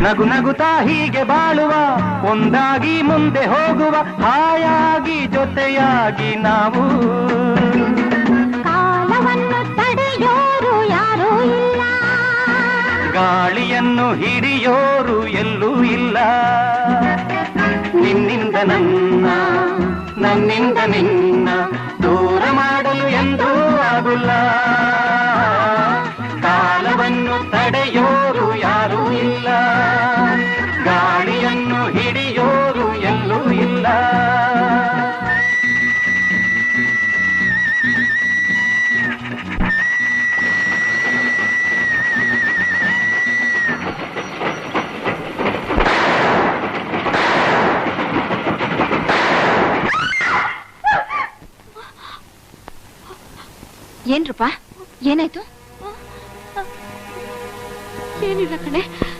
ನಗು ನಗುತ್ತಾ ಹೀಗೆ ಬಾಳುವ, ಒಂದಾಗಿ ಮುಂದೆ ಹೋಗುವ, ಹಾಯಾಗಿ ಜೊತೆಯಾಗಿ ನಾವು. ಕಾಲವನ್ನು ತಡೆಯೋರು ಯಾರೂ ಇಲ್ಲ, ಗಾಳಿಯನ್ನು ಹಿಡಿಯೋರು ಎಲ್ಲೂ ಇಲ್ಲ. ನಿನ್ನಿಂದ ನನ್ನ, ನನ್ನಿಂದ ನಿನ್ನ ದೂರ ಮಾಡಲು ಎಂದೂ ಆಗುಲ್ಲ. ಕಾಲವನ್ನು ತಡೆಯೋರು ಯಾರೂ ಇಲ್ಲ, ಗಾಳಿಯನ್ನು ಹಿಡಿಯೋರು ಎಲ್ಲೂ ಇಲ್ಲ. ಏನ್ರಪ್ಪ, ಏನಾಯ್ತು? ಏನಿಲ್ಲ ಕಣೆ,